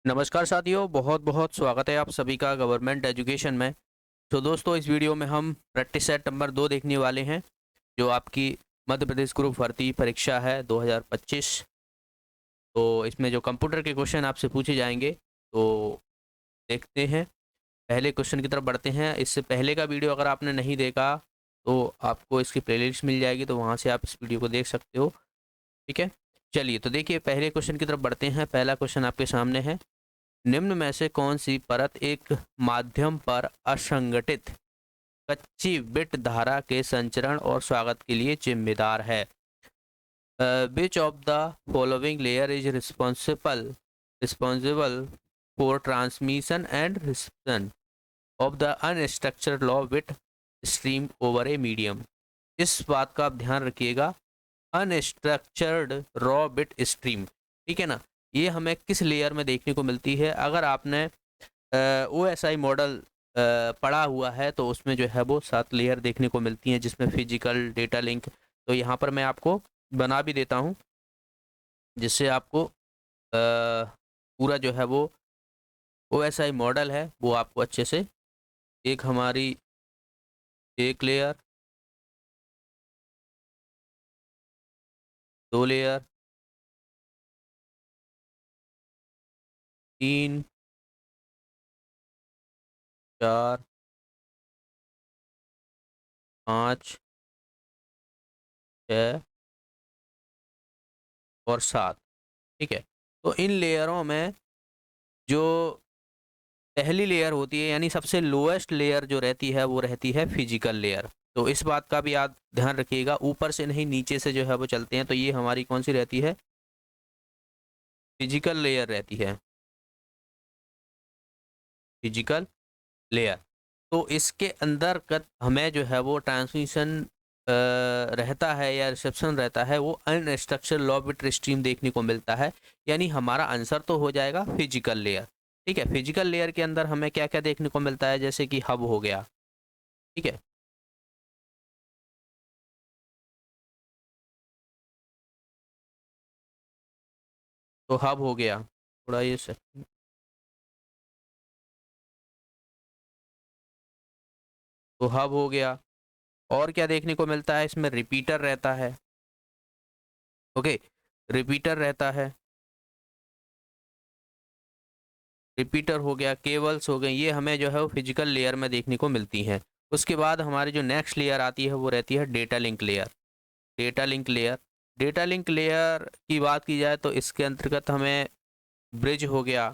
नमस्कार साथियों, बहुत बहुत स्वागत है आप सभी का गवर्नमेंट एजुकेशन में। तो दोस्तों, इस वीडियो में हम प्रैक्टिस सेट नंबर 2 देखने वाले हैं, जो आपकी मध्य प्रदेश ग्रुप भर्ती परीक्षा है 2025। तो इसमें जो कंप्यूटर के क्वेश्चन आपसे पूछे जाएंगे, तो देखते हैं। पहले क्वेश्चन की तरफ बढ़ते हैं। इससे पहले का वीडियो अगर आपने नहीं देखा तो आपको इसकी प्लेलिस्ट मिल जाएगी, तो वहाँ से आप इस वीडियो को देख सकते हो। ठीक है, चलिए तो देखिए, पहले क्वेश्चन की तरफ बढ़ते हैं। पहला क्वेश्चन आपके सामने है, निम्न में से कौन सी परत एक माध्यम पर असंगठित कच्ची बिट धारा के संचरण और स्वागत के लिए जिम्मेदार है? Which of the following layer is responsible for transmission and reception of the unstructured law bit stream over a medium? इस बात का आप ध्यान रखिएगा, अनस्ट्रक्चर्ड रॉ बिट स्ट्रीम, ठीक है ना। ये हमें किस लेयर में देखने को मिलती है? अगर आपने OSI मॉडल पढ़ा हुआ है तो उसमें जो है वो 7 लेयर देखने को मिलती हैं, जिसमें फिजिकल, डेटा लिंक। तो यहाँ पर मैं आपको बना भी देता हूँ, जिससे आपको पूरा जो है वो OSI मॉडल है वो आपको अच्छे से, एक हमारी एक लेयर, 2 लेयर, 3, 4, 5, 6 और 7। ठीक है, तो इन लेयरों में जो पहली लेयर होती है, यानी सबसे लोएस्ट लेयर जो रहती है, वो रहती है फिजिकल लेयर। तो इस बात का भी आप ध्यान रखिएगा, ऊपर से नहीं नीचे से जो है वो चलते हैं। तो ये हमारी कौन सी रहती है? फिजिकल लेयर रहती है, फिजिकल लेयर। तो इसके अंदर हमें जो है वो ट्रांसमिशन रहता है या रिसेप्शन रहता है, वो अनस्ट्रक्चर्ड लॉ बिट स्ट्रीम देखने को मिलता है। यानी हमारा आंसर तो हो जाएगा फिजिकल लेयर। ठीक है, फिजिकल लेयर के अंदर हमें क्या क्या देखने को मिलता है? जैसे कि हब हो गया, ठीक है, तो हब हो गया, थोड़ा ये से, तो हब हो गया। और क्या देखने को मिलता है? इसमें रिपीटर रहता है। ओके, रिपीटर रहता है, रिपीटर हो गया, केबल्स हो गए, ये हमें जो है वो फिजिकल लेयर में देखने को मिलती हैं। उसके बाद हमारी जो नेक्स्ट लेयर आती है वो रहती है data link layer. Data link layer, data link layer की बात की जाए तो इसके अंतर्गत हमें ब्रिज हो गया,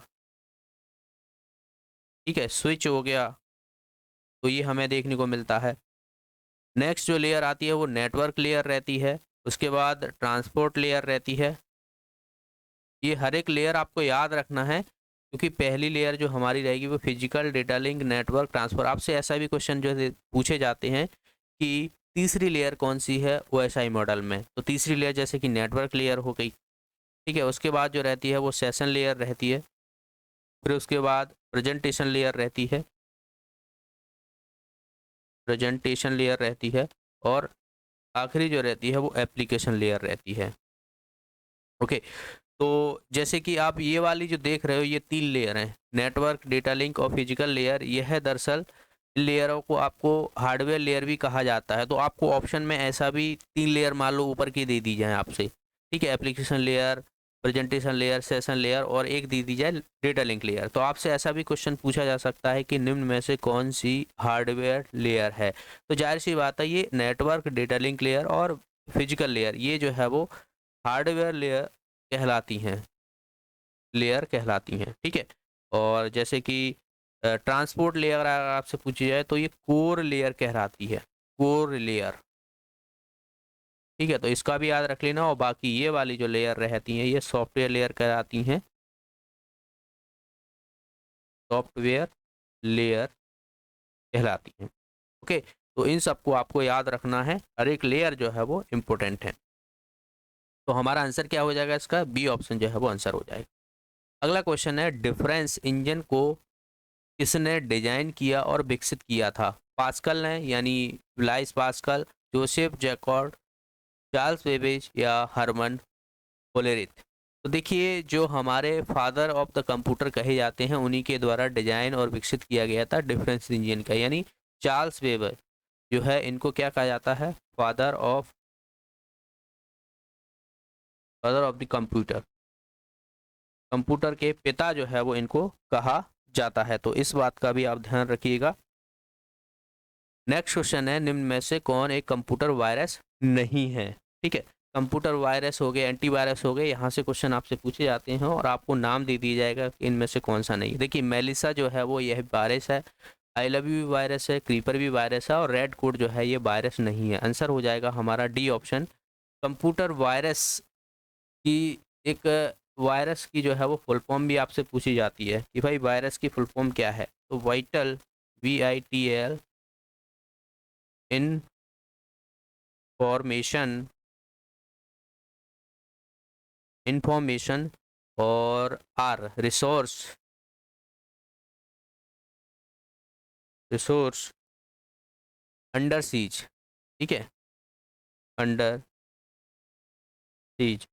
ठीक है, स्विच हो गया, तो ये हमें देखने को मिलता है। नेक्स्ट जो लेयर आती है वो नेटवर्क लेयर रहती है। उसके बाद ट्रांसपोर्ट लेयर रहती है। ये हर एक लेयर आपको याद रखना है, क्योंकि पहली लेयर जो हमारी रहेगी वो physical, data link, network, transfer. आपसे ऐसा भी क्वेश्चन जो है पूछे जाते हैं कि तीसरी लेयर कौन सी है OSI मॉडल में? तो तीसरी लेयर जैसे कि नेटवर्क लेयर हो गई, ठीक है। उसके बाद जो रहती है वो सेशन लेयर रहती है। फिर उसके बाद प्रेजेंटेशन लेयर रहती है, प्रेजेंटेशन लेयर रहती है। और आखिरी जो रहती है वो एप्लीकेशन लेयर रहती है। ओके, तो जैसे कि आप ये वाली जो देख रहे हो, ये 3 लेयर हैं, नेटवर्क, डेटा लिंक और फिजिकल लेयर। यह है दरअसल, लेयरों को आपको हार्डवेयर लेयर भी कहा जाता है। तो आपको ऑप्शन में ऐसा भी 3 लेयर मान लो ऊपर की दे दी जाए आपसे, ठीक है, application layer, presentation layer, session layer, और एक दे दी जाए डेटा लिंक लेयर। तो आपसे ऐसा भी क्वेश्चन पूछा जा सकता है कि निम्न में से कौन सी हार्डवेयर लेयर है? तो जाहिर सी बात है, ये नेटवर्क, डेटा लिंक लेयर और फिजिकल लेयर, ये जो है वो हार्डवेयर लेयर कहलाती हैं, लेयर कहलाती हैं, ठीक है। और जैसे कि ट्रांसपोर्ट लेयर अगर आपसे पूछी जाए तो ये कोर लेयर कहलाती है, कोर लेयर, ठीक है। तो इसका भी याद रख लेना। और बाकी ये वाली जो लेयर रहती हैं, ये सॉफ्टवेयर लेयर कहलाती हैं, सॉफ्टवेयर लेयर कहलाती हैं। ओके, तो इन सबको आपको याद रखना है, हर एक लेयर जो है वो इम्पोर्टेंट है। तो हमारा आंसर क्या हो जाएगा? इसका बी ऑप्शन जो है वो आंसर हो जाएगा। अगला क्वेश्चन है, डिफरेंस इंजन को किसने डिजाइन किया और विकसित किया था? पास्कल ने, यानी Blaise pascal, Joseph jacquard, Charles Babbage या हरमन कोलेरिथ? तो देखिए जो हमारे फादर ऑफ द कंप्यूटर कहे जाते हैं उन्हीं के द्वारा डिजाइन और विकसित किया गया था डिफरेंस इंजन का, यानी चार्ल्स वेबर जो है इनको क्या कहा जाता है, father of the computer, computer के पिता जो है वो इनको कहा जाता है। तो इस बात का भी आप ध्यान रखिएगा। नेक्स्ट क्वेश्चन है निम्न में से कौन एक कंप्यूटर वायरस नहीं है। ठीक है, कंप्यूटर वायरस हो गए, एंटीवायरस हो गए, यहाँ से क्वेश्चन आपसे पूछे जाते हैं और आपको नाम दे दिया जाएगा कि इनमें से कौन सा नहीं है। देखिए मेलिसा जो है वो यह वायरस है, आई लव यू भी वायरस है, क्रीपर भी वायरस है और रेड कोड जो है ये वायरस नहीं है। आंसर हो जाएगा हमारा डी ऑप्शन। कंप्यूटर वायरस की एक वायरस की जो है वो फुल फॉर्म भी आपसे पूछी जाती है कि भाई वायरस की फुल फॉर्म क्या है, तो वाइटल VITAL इंफॉर्मेशन और आर रिसोर्स अंडर सीज। ठीक है, अंडर सीज,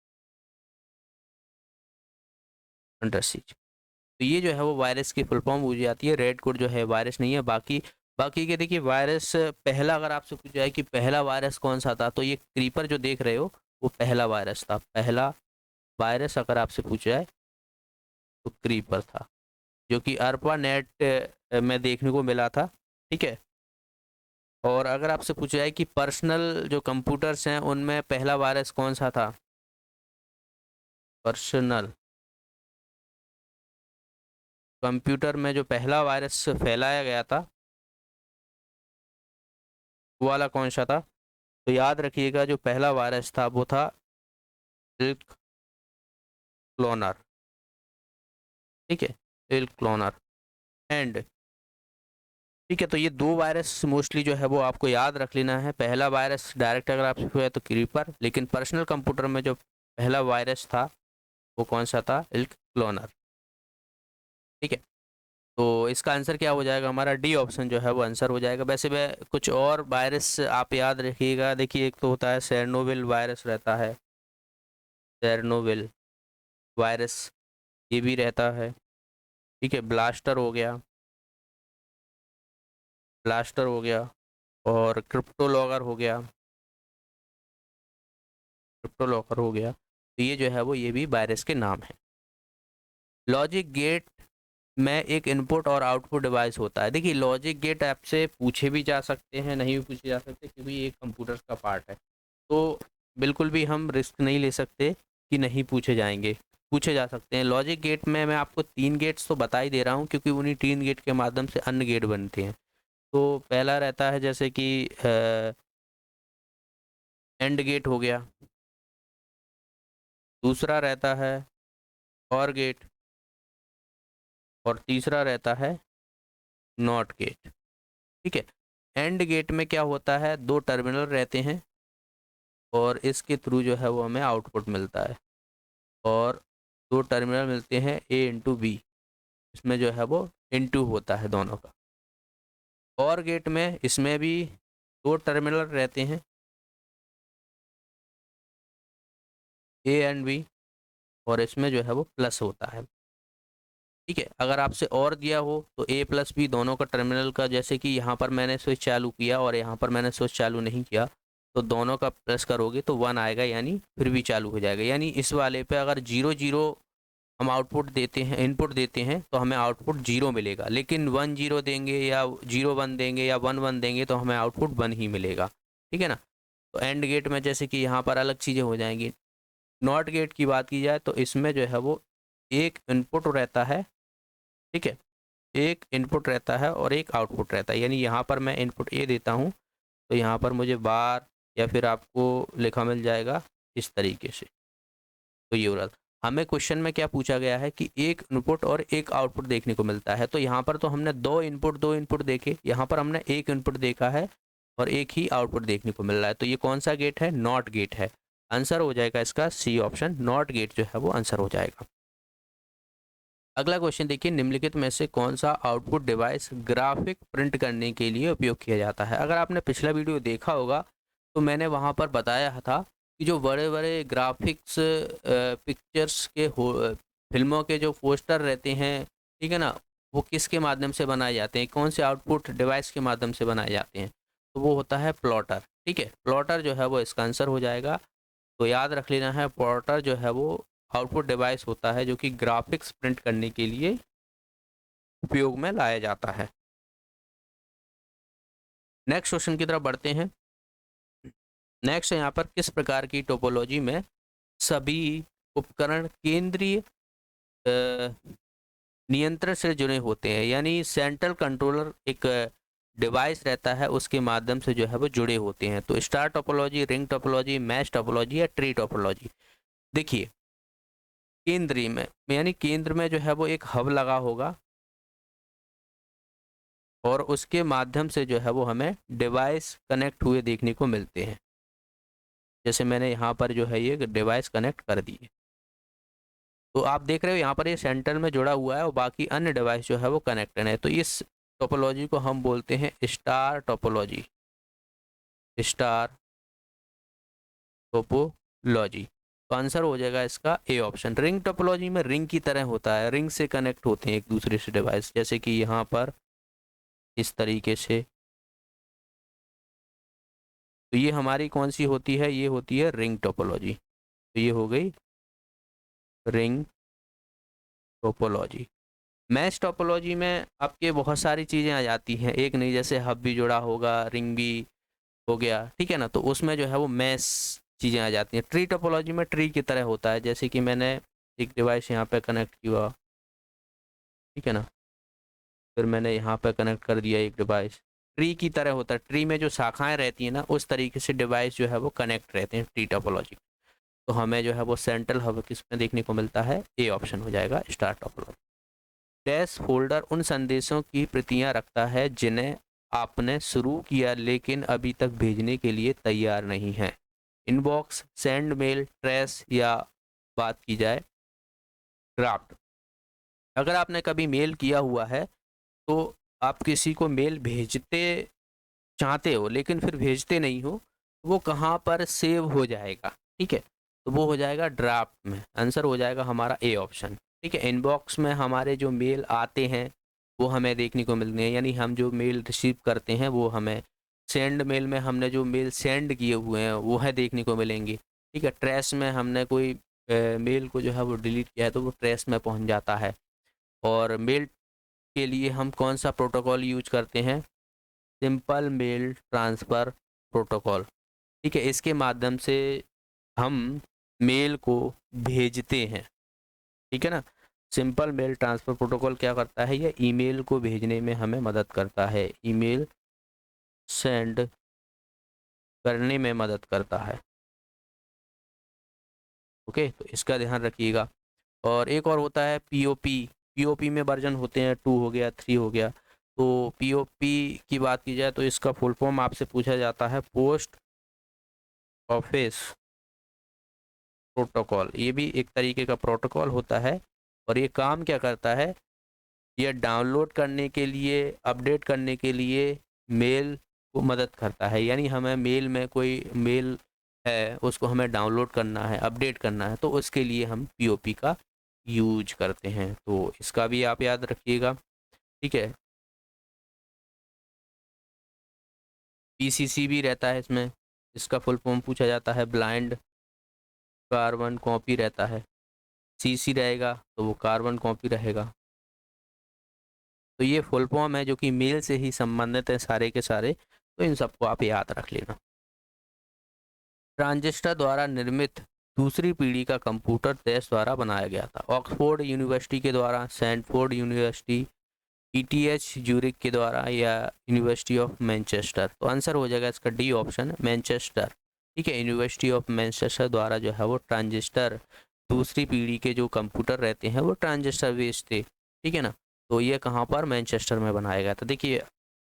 अंडर सीज। तो ये जो है वो वायरस की फुल फॉर्म हो जाती है। रेड कोड जो है वायरस नहीं है। बाकी के देखिए वायरस पहला अगर आपसे पूछा जाए कि पहला वायरस कौन सा था, तो ये क्रीपर जो देख रहे हो वो पहला वायरस था। पहला वायरस अगर आपसे पूछा जाए तो क्रीपर था, जो कि अर्पा नेट में देखने को मिला था। ठीक है, और अगर आपसे पूछा जाए कि पर्सनल जो कंप्यूटर्स हैं उनमें पहला वायरस कौन सा था, पर्सनल कंप्यूटर में जो पहला वायरस फैलाया गया था वो वाला कौन सा था, तो याद रखिएगा जो पहला वायरस था वो था इल्क क्लोनर। ठीक है, इल्क क्लोनर एंड। ठीक है, तो ये दो वायरस मोस्टली जो है वो आपको याद रख लेना है। पहला वायरस डायरेक्ट अगर आपसे हुआ है तो क्रीपर, लेकिन पर्सनल कंप्यूटर में जो पहला वायरस था वो कौन सा था, इल्क क्लोनर। ठीक है, तो इसका आंसर क्या हो जाएगा हमारा, डी ऑप्शन जो है वो आंसर हो जाएगा। वैसे वह कुछ और वायरस आप याद रखिएगा। देखिए एक तो होता है सेरनोविल वायरस रहता है, सेरनोविल वायरस ये भी रहता है। ठीक है, ब्लास्टर हो गया, ब्लास्टर हो गया, और क्रिप्टोलॉगर हो गया, क्रिप्टोलॉगर हो गया। तो ये जो है वो ये भी वायरस के नाम है। लॉजिक गेट में एक इनपुट और आउटपुट डिवाइस होता है। देखिए लॉजिक गेट आपसे पूछे भी जा सकते हैं, नहीं भी पूछे जा सकते, क्योंकि ये कंप्यूटर का पार्ट है। तो बिल्कुल भी हम रिस्क नहीं ले सकते कि नहीं पूछे जाएंगे, पूछे जा सकते हैं। लॉजिक गेट में मैं आपको 3 गेट्स तो बता ही दे रहा हूँ, क्योंकि उन्हीं 3 गेट के माध्यम से अन्य गेट बनते हैं। तो पहला रहता है जैसे कि एंड गेट हो गया, दूसरा रहता है और गेट, और तीसरा रहता है नॉट गेट। ठीक है, एंड गेट में क्या होता है, 2 टर्मिनल रहते हैं और इसके थ्रू जो है वो हमें आउटपुट मिलता है, और 2 टर्मिनल मिलते हैं A/B, इसमें जो है वो इनटू होता है दोनों का। और गेट में इसमें भी 2 टर्मिनल रहते हैं A&B, और इसमें जो है वो प्लस होता है। ठीक है, अगर आपसे और दिया हो तो A+B दोनों का टर्मिनल का, जैसे कि यहाँ पर मैंने स्विच चालू किया और यहाँ पर मैंने स्विच चालू नहीं किया, तो दोनों का प्लस करोगे तो 1 आएगा, यानी फिर भी चालू हो जाएगा। यानी इस वाले पे अगर 0 0 हम आउटपुट देते हैं, इनपुट देते हैं, तो हमें आउटपुट 0 मिलेगा। लेकिन 1 0 देंगे या 0 1 देंगे या 1 1 देंगे तो हमें आउटपुट 1 ही मिलेगा। ठीक है ना। तो एंड गेट में जैसे कि यहाँ पर अलग चीज़ें हो जाएंगी। नॉट गेट की बात की जाए तो इसमें जो है वो एक इनपुट रहता है, ठीक है, एक इनपुट रहता है और एक आउटपुट रहता है। यानी यहाँ पर मैं इनपुट ए देता हूँ तो यहाँ पर मुझे बार या फिर आपको लिखा मिल जाएगा इस तरीके से। तो ये हो रहा था। हमें क्वेश्चन में क्या पूछा गया है कि एक इनपुट और एक आउटपुट देखने को मिलता है। तो यहाँ पर तो हमने दो इनपुट देखे, यहाँ पर हमने एक इनपुट देखा है और एक ही आउटपुट देखने को मिल रहा है। तो ये कौन सा गेट है, नॉट गेट है। आंसर हो जाएगा इसका सी ऑप्शन, नॉट गेट जो है वो आंसर हो जाएगा। अगला क्वेश्चन देखिए, निम्नलिखित में से कौन सा आउटपुट डिवाइस ग्राफिक प्रिंट करने के लिए उपयोग किया जाता है। अगर आपने पिछला वीडियो देखा होगा तो मैंने वहाँ पर बताया था कि जो बड़े बड़े ग्राफिक्स पिक्चर्स के फिल्मों के जो पोस्टर रहते हैं, ठीक है ना, वो किसके माध्यम से बनाए जाते हैं, कौन से आउटपुट डिवाइस के माध्यम से बनाए जाते हैं, तो वो होता है प्लॉटर। ठीक है, प्लॉटर जो है वो इसका आंसर हो जाएगा। तो याद रख लेना है, प्लॉटर जो है वो आउटपुट डिवाइस होता है जो कि ग्राफिक्स प्रिंट करने के लिए उपयोग में लाया जाता है। नेक्स्ट क्वेश्चन की तरफ बढ़ते हैं। नेक्स्ट है यहाँ पर, किस प्रकार की टोपोलॉजी में सभी उपकरण केंद्रीय नियंत्रण से जुड़े होते हैं, यानी सेंट्रल कंट्रोलर एक डिवाइस रहता है, उसके माध्यम से जो है वो जुड़े होते हैं। तो star topology, ring topology, mesh topology या ट्री टोपोलॉजी। देखिए, केंद्रीय में यानी केंद्र में जो है वो एक हब लगा होगा और उसके माध्यम से जो है वो हमें डिवाइस कनेक्ट हुए देखने को मिलते हैं। जैसे मैंने यहाँ पर जो है ये डिवाइस कनेक्ट कर दी है, तो आप देख रहे हो यहाँ पर ये सेंटर में जुड़ा हुआ है और बाकी अन्य डिवाइस जो है वो कनेक्टेड है। तो इस टोपोलॉजी को हम बोलते हैं स्टार टोपोलॉजी, स्टार टोपोलॉजी। तो आंसर हो जाएगा इसका ए ऑप्शन। रिंग टोपोलॉजी में रिंग की तरह होता है, रिंग से कनेक्ट होते हैं एक दूसरे से डिवाइस, जैसे कि यहाँ पर इस तरीके से। तो ये हमारी कौन सी होती है, ये होती है रिंग टोपोलॉजी। तो ये हो गई रिंग टोपोलॉजी। मैश टोपोलॉजी में आपके बहुत सारी चीज़ें आ जाती हैं, एक नहीं, जैसे हब भी जुड़ा होगा, रिंग भी हो गया, ठीक है ना, तो उसमें जो है वो मैश चीज़ें आ जाती हैं। ट्री टोपोलॉजी में ट्री की तरह होता है, जैसे कि मैंने एक डिवाइस यहाँ पे कनेक्ट किया, ठीक है ना, फिर मैंने यहाँ पे कनेक्ट कर दिया एक डिवाइस, ट्री की तरह होता है। ट्री में जो शाखाएं रहती हैं ना, उस तरीके से डिवाइस जो है वो कनेक्ट रहते हैं ट्री टोपोलॉजी। तो हमें जो है वो सेंट्रल हब किसमें देखने को मिलता है, ए ऑप्शन हो जाएगा, स्टार टोपोलॉजी। डैश फोल्डर उन संदेशों की प्रतियां रखता है जिन्हें आपने शुरू किया लेकिन अभी तक भेजने के लिए तैयार नहीं है। इनबॉक्स, सेंड मेल, ट्रेस या बात की जाए ड्राफ्ट। अगर आपने कभी मेल किया हुआ है तो आप किसी को मेल भेजते चाहते हो लेकिन फिर भेजते नहीं हो, वो कहाँ पर सेव हो जाएगा, ठीक है, तो वो हो जाएगा ड्राफ्ट में। आंसर हो जाएगा हमारा ए ऑप्शन। ठीक है, इनबॉक्स में हमारे जो मेल आते हैं वो हमें देखने को मिलते हैं, यानी हम जो मेल रिसीव करते हैं वो हमें, सेंड मेल में हमने जो मेल सेंड किए हुए हैं वो है देखने को मिलेंगे। ठीक है, ट्रेस में हमने कोई मेल को जो है वो डिलीट किया है तो वो ट्रेस में पहुंच जाता है। और मेल के लिए हम कौन सा प्रोटोकॉल यूज करते हैं, सिंपल मेल ट्रांसफ़र प्रोटोकॉल। ठीक है, इसके माध्यम से हम मेल को भेजते हैं, ठीक है ना। सिंपल मेल ट्रांसफ़र प्रोटोकॉल क्या करता है, ये ईमेल को भेजने में हमें मदद करता है, ईमेल सेंड करने में मदद करता है। ओके, तो इसका ध्यान रखिएगा। और एक और होता है पीओपी। पीओपी में वर्जन होते हैं 2 हो गया, 3 हो गया। तो पीओपी की बात की जाए तो इसका फुल फॉर्म आपसे पूछा जाता है पोस्ट ऑफिस प्रोटोकॉल। ये भी एक तरीके का प्रोटोकॉल होता है और ये काम क्या करता है, ये डाउनलोड करने के लिए, अपडेट करने के लिए मेल को मदद करता है। यानी हमें मेल में कोई मेल है उसको हमें डाउनलोड करना है, अपडेट करना है, तो उसके लिए हम पीओपी का यूज करते हैं। तो इसका भी आप याद रखिएगा, ठीक है। पीसीसी भी रहता है इसमें, इसका फुल फॉर्म पूछा जाता है ब्लाइंड कार्बन कॉपी रहता है। सीसी रहेगा तो वो कार्बन कॉपी रहेगा। तो ये फुल फॉर्म है जो कि मेल से ही संबंधित है सारे के सारे, तो इन सबको आप याद रख लेना। ट्रांजिस्टर द्वारा निर्मित दूसरी पीढ़ी का कंप्यूटर देश द्वारा बनाया गया था। ऑक्सफोर्ड यूनिवर्सिटी के द्वारा, सैनफोर्ड यूनिवर्सिटी, ईटीएच ज्यूरिक के द्वारा या यूनिवर्सिटी ऑफ मैनचेस्टर। तो आंसर हो जाएगा इसका डी ऑप्शन, मैनचेस्टर। ठीक है, यूनिवर्सिटी ऑफ मैनचेस्टर द्वारा जो है वो ट्रांजिस्टर, दूसरी पीढ़ी के जो कंप्यूटर रहते हैं वो ट्रांजिस्टर बेस्ड थे, ठीक है ना। तो ये कहाँ पर, मैनचेस्टर में बनाया गया था। देखिए,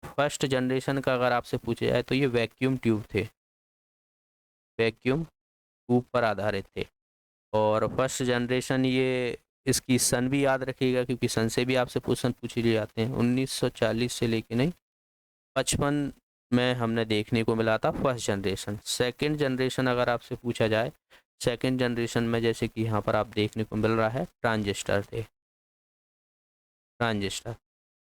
फर्स्ट जनरेशन का अगर आपसे पूछा जाए तो ये वैक्यूम ट्यूब थे, वैक्यूम ट्यूब पर आधारित थे। और फर्स्ट जनरेशन, ये इसकी सन भी याद रखिएगा क्योंकि सन से भी आपसे क्वेश्चन पूछ लिए जाते हैं। 1940 से लेके, नहीं, 55 में हमने देखने को मिला था फर्स्ट जनरेशन। सेकंड जनरेशन अगर आपसे पूछा जाए, सेकंड जनरेशन में जैसे कि यहाँ पर आप देखने को मिल रहा है ट्रांजिस्टर थे, ट्रांजिस्टर।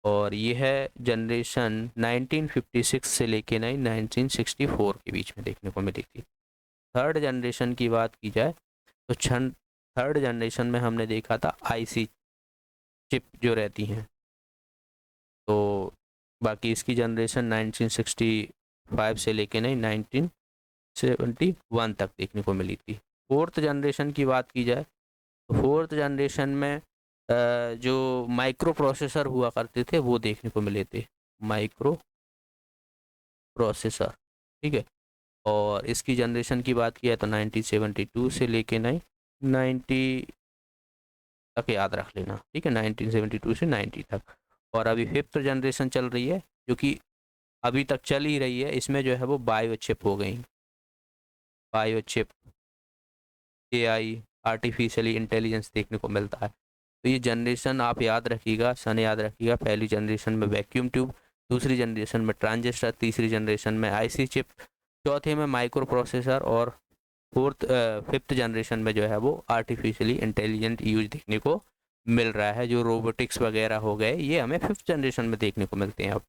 और ये है जनरेशन 1956 से लेके 1964 के बीच में देखने को मिली थी। थर्ड जनरेशन की बात की जाए तो थर्ड जनरेशन में हमने देखा था आईसी चिप जो रहती हैं। तो बाकी इसकी जनरेशन 1965 से लेके 1971 तक देखने को मिली थी। फोर्थ जनरेशन की बात की जाए तो फोर्थ जनरेशन में जो माइक्रो प्रोसेसर हुआ करते थे वो देखने को मिले थे, माइक्रो प्रोसेसर, ठीक है। और इसकी जनरेशन की बात किया तो 1972 से लेके 90 तक याद रख लेना, ठीक है, 1972 से 90 तक। और अभी फिफ्थ जनरेशन चल रही है जो कि अभी तक चल ही रही है। इसमें जो है वो बायो चिप हो गई, bio chip, AI, artificially intelligence देखने को मिलता है। तो ये जनरेशन आप याद रखिएगा, सन याद रखिएगा। पहली जनरेशन में वैक्यूम ट्यूब, दूसरी जनरेशन में ट्रांजिस्टर, तीसरी जनरेशन में आईसी चिप, चौथे में माइक्रो प्रोसेसर, और फिफ्थ जनरेशन में जो है वो आर्टिफिशियली इंटेलिजेंट यूज देखने को मिल रहा है। जो रोबोटिक्स वगैरह हो गए ये हमें फिफ्थ जनरेशन में देखने को मिलते हैं। अब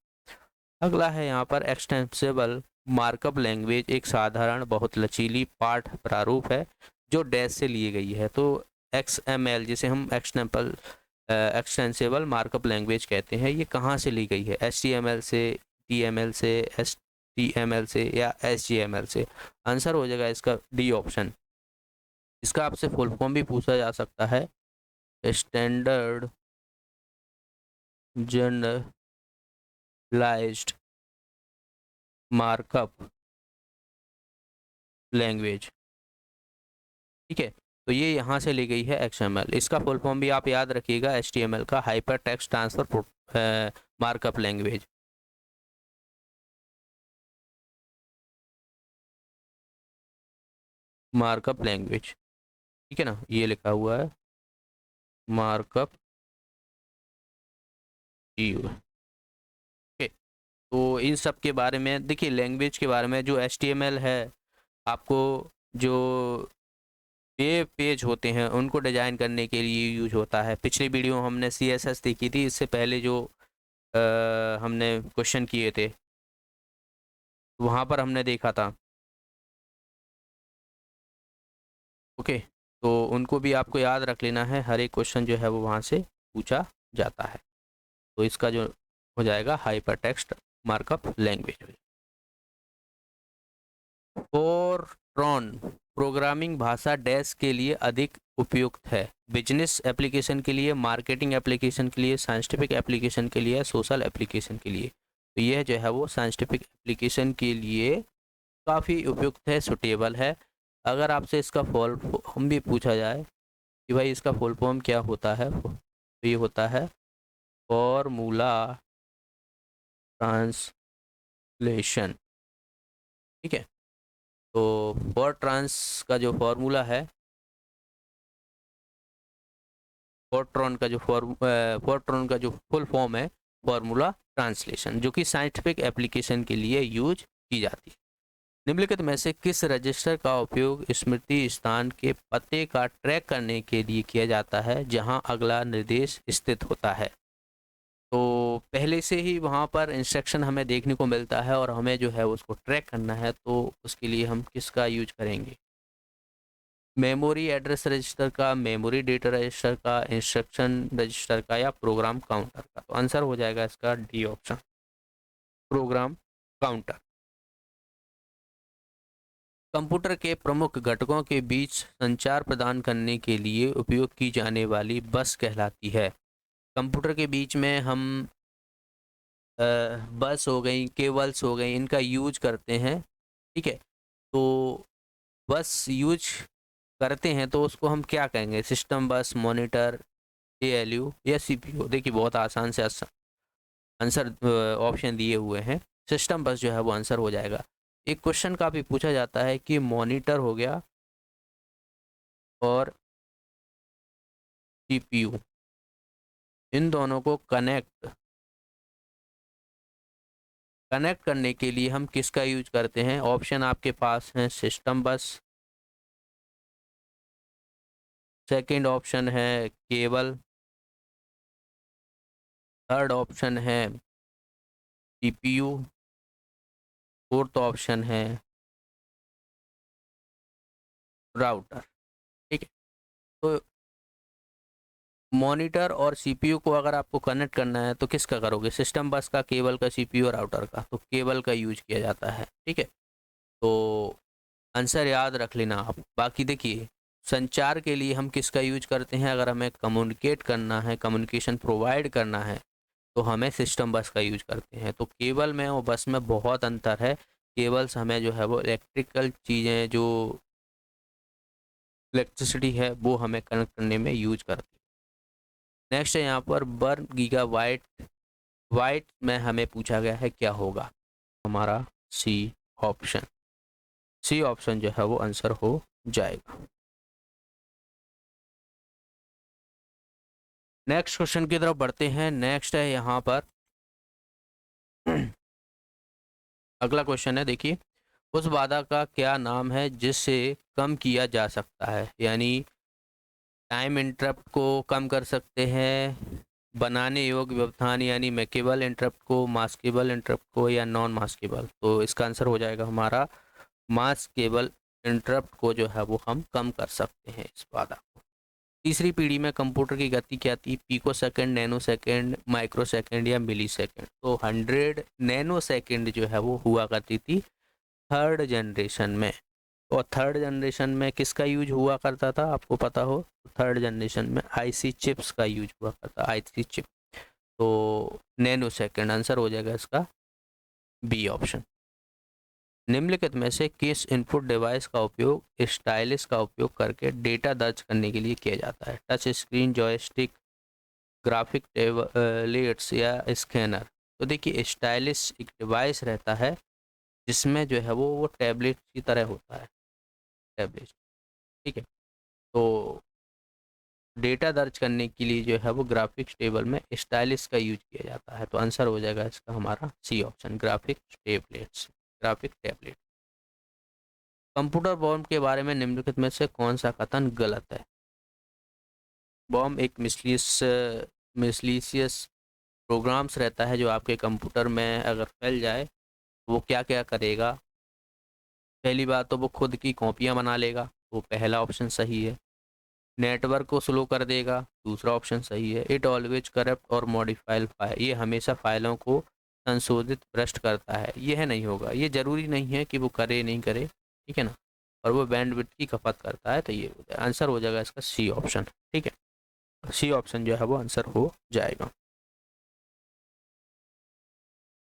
अगला है यहाँ पर एक्सटेंसिबल मार्कअप लैंग्वेज, एक साधारण बहुत लचीली पाठ प्रारूप है जो डैश से ली गई है। तो XML जिसे हम एक्सटेंसिबल मार्कअप लैंग्वेज कहते हैं, ये कहाँ से ली गई है? HTML से, TML से, HTML से या HGML से? आंसर हो जाएगा इसका डी ऑप्शन। इसका आपसे फुल फॉर्म भी पूछा जा सकता है, स्टैंडर्ड जनरलाइज्ड मार्कअप लैंग्वेज, ठीक है। तो ये यहाँ से ली गई है XML। इसका फुल फॉर्म भी आप याद रखिएगा, HTML का hyper text transfer markup language. Markup language, ठीक है ना, ये लिखा हुआ है मार्कअप ओके। तो इन सब के बारे में देखिए, लैंग्वेज के बारे में जो HTML है, आपको जो ये पेज होते हैं उनको डिजाइन करने के लिए यूज होता है। पिछली वीडियो हमने CSS देखी थी, इससे पहले जो हमने क्वेश्चन किए थे वहाँ पर हमने देखा था, ओके। तो उनको भी आपको याद रख लेना है, हर एक क्वेश्चन जो है वो वहाँ से पूछा जाता है। तो इसका जो हो जाएगा hyper text markup language. Fortran programming भाषा डैश के लिए अधिक उपयुक्त है? बिजनेस एप्लीकेशन के लिए, मार्केटिंग एप्लीकेशन के लिए, साइंटिफिक एप्लीकेशन के लिए, सोशल एप्लीकेशन के लिए? तो यह जो है वो साइंटिफिक एप्लीकेशन के लिए काफ़ी उपयुक्त है, सुटेबल है। अगर आपसे इसका फुल फॉर्म भी पूछा जाए कि भाई इसका फुल फॉर्म क्या होता है, तो ये होता है फॉर्मूला ट्रांसलेशन, ठीक है। तो फॉर ट्रांस का जो फॉर्मूला है, फोर्ट्रॉन का जो फुल फॉर्म है फॉर्मूला ट्रांसलेशन, जो कि साइंटिफिक एप्लीकेशन के लिए यूज की जाती है। निम्नलिखित में से किस रजिस्टर का उपयोग स्मृति स्थान के पते का ट्रैक करने के लिए किया जाता है जहां अगला निर्देश स्थित होता है? तो पहले से ही वहां पर इंस्ट्रक्शन हमें देखने को मिलता है और हमें जो है उसको ट्रैक करना है, तो उसके लिए हम किसका यूज करेंगे? मेमोरी एड्रेस रजिस्टर का, मेमोरी डेटा रजिस्टर का, इंस्ट्रक्शन रजिस्टर का, या प्रोग्राम काउंटर का? तो आंसर हो जाएगा इसका D option, program counter. Computer के प्रमुख घटकों के बीच संचार प्रदान करने के लिए उपयोग की जाने वाली बस कहलाती है? कंप्यूटर के बीच में हम बस हो गई, केबल्स हो गई, इनका यूज करते हैं, ठीक है। तो बस यूज करते हैं तो उसको हम क्या कहेंगे? सिस्टम बस, मॉनिटर, ALU या CPU? देखिए बहुत आसान से आंसर ऑप्शन दिए हुए हैं, सिस्टम बस जो है वो आंसर हो जाएगा। एक क्वेश्चन का भी पूछा जाता है कि मॉनिटर हो गया और CPU, इन दोनों को कनेक्ट कनेक्ट करने के लिए हम किसका यूज करते हैं? ऑप्शन आपके पास हैं सिस्टम बस, सेकंड ऑप्शन है केबल, थर्ड ऑप्शन है सीपीयू, फोर्थ ऑप्शन है राउटर। ठीक है, तो मॉनिटर और सीपीयू को अगर आपको कनेक्ट करना है तो किसका करोगे? सिस्टम बस का, केबल का, सीपीयू और राउटर का। तो केबल का यूज किया जाता है। ठीक है, तो आंसर याद रख लेना आप। बाकी देखिए, संचार के लिए हम किसका यूज करते हैं? अगर हमें कम्युनिकेट करना है, कम्युनिकेशन प्रोवाइड करना है, तो हमें सिस्टम बस का यूज करते हैं। तो केबल में और बस में बहुत अंतर है। केबल्स हमें जो है वो इलेक्ट्रिकल चीज़ें, जो इलेक्ट्रिसिटी है वो हमें कनेक्ट करने में यूज करते हैं। नेक्स्ट है यहाँ पर वन गीगाबाइट। वाइट में हमें पूछा गया है क्या होगा? हमारा सी ऑप्शन, सी ऑप्शन जो है वो आंसर हो जाएगा। नेक्स्ट क्वेश्चन की तरफ बढ़ते हैं। नेक्स्ट है यहाँ पर अगला क्वेश्चन है, देखिए, उस बाधा का क्या नाम है जिससे कम किया जा सकता है? यानी टाइम इंटरप्ट को कम कर सकते हैं, बनाने योग्य व्यवधान यानी मैकेबल इंटरप्ट को, मास्केबल इंटरप्ट को, या नॉन मास्केबल। तो इसका आंसर हो जाएगा हमारा मास्केबल इंटरप्ट को जो है वो हम कम कर सकते हैं, इस बाधा को। तीसरी पीढ़ी में कंप्यूटर की गति क्या थी? Picosecond, nanosecond, microsecond या मिली सेकंड। तो 100 नैनो सेकंड जो है वो हुआ करती थी थर्ड जनरेशन में। और थर्ड जनरेशन में किसका यूज हुआ करता था आपको पता हो? थर्ड जनरेशन में आईसी चिप्स का यूज हुआ करता, आईसी चिप। तो नैनो सेकंड आंसर हो जाएगा इसका बी ऑप्शन। निम्नलिखित में से किस इनपुट डिवाइस का उपयोग स्टाइलिस का उपयोग करके डेटा दर्ज करने के लिए किया जाता है? Touch screen, joystick, graphic tablets या स्कैनर। तो देखिए, स्टाइलिस एक डिवाइस रहता है जिसमें जो है वो टैबलेट की तरह होता है, टैबलेट। ठीक है, तो डेटा दर्ज करने के लिए जो है वो ग्राफिक्स टेबल में स्टाइलिस का यूज किया जाता है। तो आंसर हो जाएगा इसका हमारा C option, graphics tablets, graphic tablet. Computer bomb के बारे में निम्नलिखित में से कौन सा कथन गलत है? बॉम्ब एक मिसलीशियस प्रोग्राम्स रहता है जो आपके कंप्यूटर में अगर फैल जाए तो वो क्या क्या करेगा? पहली बात तो वो खुद की कॉपियां बना लेगा, वो पहला ऑप्शन सही है। नेटवर्क को स्लो कर देगा, दूसरा ऑप्शन सही है। इट ऑलवेज करप्ट और मॉडिफाइड फाइल, ये हमेशा फाइलों को संशोधित भ्रष्ट करता है। यह नहीं होगा, ये जरूरी नहीं है कि वो करे नहीं करे, ठीक है ना। और वो बैंडविड्थ की खपत करता है। तो ये आंसर हो जाएगा इसका सी ऑप्शन। ठीक है, सी ऑप्शन जो है वो आंसर हो जाएगा।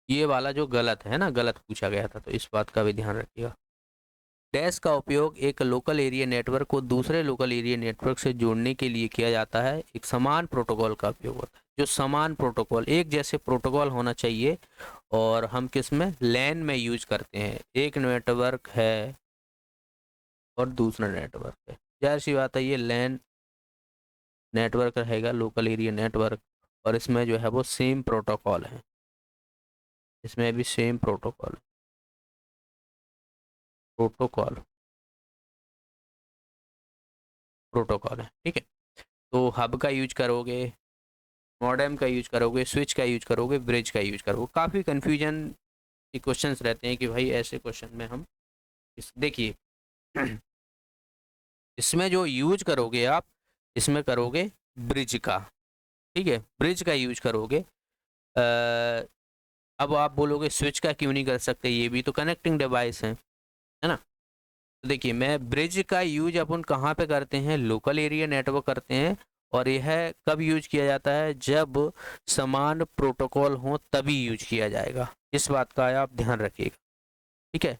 ये वाला जो गलत है ना, गलत पूछा गया था, तो इस बात का भी ध्यान रखिएगा। डैश का उपयोग एक लोकल एरिया नेटवर्क को दूसरे लोकल एरिया नेटवर्क से जोड़ने के लिए किया जाता है। एक समान प्रोटोकॉल का उपयोग होता है। जो समान प्रोटोकॉल, एक जैसे प्रोटोकॉल होना चाहिए। और हम किस में? लैन में यूज करते हैं। एक नेटवर्क है और दूसरा नेटवर्क है, जाहिर सी बात है ये लैन नेटवर्क रहेगा, लोकल एरिया नेटवर्क। और इसमें जो है वो सेम प्रोटोकॉल है, इसमें भी सेम प्रोटोकॉल प्रोटोकॉल प्रोटोकॉल है। ठीक है, तो हब का यूज करोगे, मॉडेम का यूज करोगे, स्विच का यूज करोगे, ब्रिज का यूज करोगे। काफ़ी कन्फ्यूजन के क्वेश्चंस रहते हैं कि भाई ऐसे क्वेश्चन में हम देखिए इसमें जो यूज करोगे आप, इसमें करोगे ब्रिज का। ठीक है, ब्रिज का यूज करोगे। अब आप बोलोगे स्विच का क्यों नहीं कर सकते? ये भी तो कनेक्टिंग डिवाइस है ना। तो देखिए, मैं ब्रिज का यूज अपन कहाँ पे करते हैं? लोकल एरिया नेटवर्क करते हैं। और यह कब यूज किया जाता है? जब समान प्रोटोकॉल हो तभी यूज किया जाएगा। इस बात का आप ध्यान रखिएगा। ठीक है,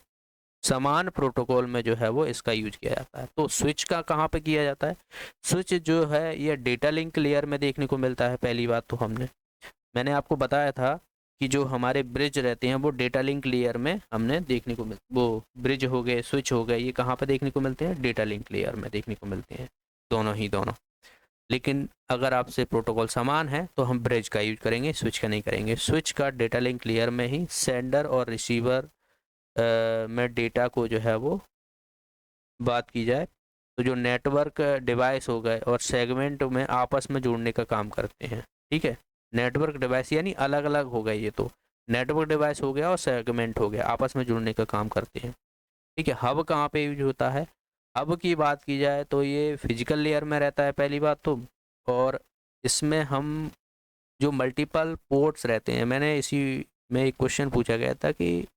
समान प्रोटोकॉल में जो है वो इसका यूज किया जाता है। तो स्विच का कहाँ पे किया जाता है? स्विच जो है ये डेटा लिंक लेयर में देखने को मिलता है। पहली बात तो मैंने आपको बताया था कि जो हमारे ब्रिज रहते हैं वो डेटा लिंक लेयर में हमने देखने को वो ब्रिज हो गए, स्विच हो गए, ये कहाँ पे देखने को मिलते हैं? डेटा लिंक लेयर में देखने को मिलते हैं, दोनों ही दोनों। लेकिन अगर आपसे प्रोटोकॉल समान है तो हम ब्रिज का यूज करेंगे, स्विच का नहीं करेंगे। स्विच का डेटा लिंक लेयर में ही सेंडर और रिसीवर में डेटा को जो है वो बात की जाए तो जो नेटवर्क डिवाइस हो गए और सेगमेंट में आपस में जुड़ने का काम करते हैं। ठीक है, नेटवर्क डिवाइस यानी अलग अलग हो गए, ये तो नेटवर्क डिवाइस हो गया और सेगमेंट हो गया, आपस में जुड़ने का काम करते हैं। ठीक है, हब कहाँ पे यूज होता है? हब की बात की जाए तो ये फिजिकल लेयर में रहता है पहली बात तो, और इसमें हम जो मल्टीपल पोर्ट्स रहते हैं, मैंने इसी में एक क्वेश्चन पूछा गया था कि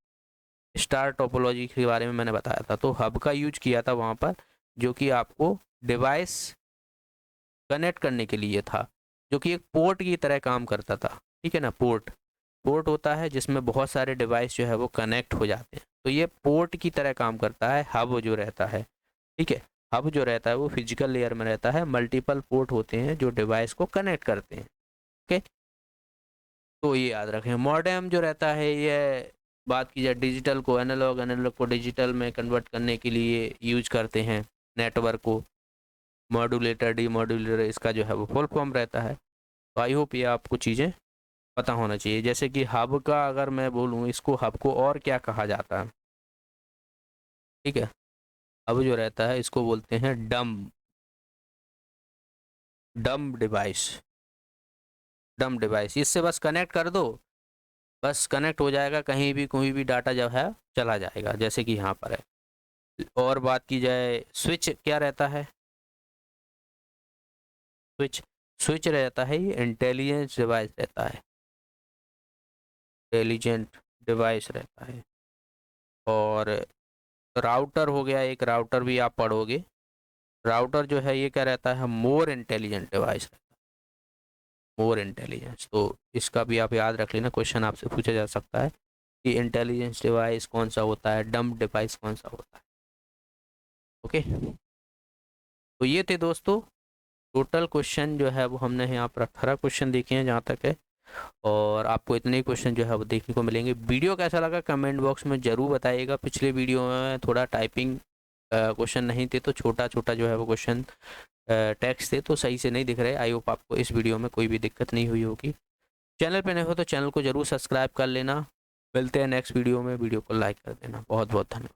स्टार टोपोलॉजी के बारे में मैंने बताया था, तो हब का यूज किया था वहाँ पर, जो कि आपको डिवाइस कनेक्ट करने के लिए था, जो कि एक पोर्ट की तरह काम करता था। ठीक है ना, पोर्ट पोर्ट होता है जिसमें बहुत सारे डिवाइस जो है वो कनेक्ट हो जाते हैं, तो ये पोर्ट की तरह काम करता है हब जो रहता है। ठीक है, हब जो रहता है वो फिजिकल लेयर में रहता है, मल्टीपल पोर्ट होते हैं जो डिवाइस को कनेक्ट करते हैं। ओके, तो ये याद रखें। मॉडेम जो रहता है, ये बात की जाए डिजिटल को एनालॉग, एनालॉग को डिजिटल में कन्वर्ट करने के लिए यूज करते हैं नेटवर्क को। मॉड्यूलेटर, डी मॉड्यूलेटर, इसका जो है वो फुल फॉर्म रहता है। तो आई होप ये आपको चीज़ें पता होना चाहिए। जैसे कि हब का अगर मैं बोलूँ, इसको हब को और क्या कहा जाता है? ठीक है, हब जो रहता है इसको बोलते हैं डम डम डिवाइस। डम डिवाइस, इससे बस कनेक्ट कर दो, बस कनेक्ट हो जाएगा, कहीं भी कोई भी डाटा जो है चला जाएगा, जैसे कि यहाँ पर है। और बात की जाए स्विच क्या रहता है? स्विच स्विच रहता है, ये इंटेलिजेंस डिवाइस रहता है, इंटेलिजेंट डिवाइस रहता है। और राउटर हो गया एक, राउटर भी आप पढ़ोगे। राउटर जो है ये क्या रहता है? मोर इंटेलिजेंट डिवाइस, मोर इंटेलिजेंस। तो इसका भी आप याद रख लेना, क्वेश्चन आपसे पूछा जा सकता है कि इंटेलिजेंस डिवाइस कौन सा होता है, डम डिवाइस कौन सा होता है। ओके, तो ये थे दोस्तों टोटल क्वेश्चन जो है वो हमने यहाँ पर 18 क्वेश्चन देखे हैं जहाँ तक है, और आपको इतने ही क्वेश्चन जो है वो देखने को मिलेंगे। वीडियो कैसा लगा कमेंट बॉक्स में ज़रूर बताइएगा। पिछले वीडियो में थोड़ा टाइपिंग क्वेश्चन नहीं थे, तो छोटा छोटा जो है वो क्वेश्चन टेक्स्ट थे, तो सही से नहीं दिख रहे। आई होप आपको इस वीडियो में कोई भी दिक्कत नहीं हुई होगी। चैनल पे नए हो तो चैनल को ज़रूर सब्सक्राइब कर लेना। मिलते हैं नेक्स्ट वीडियो में, वीडियो को लाइक कर देना। बहुत बहुत धन्यवाद।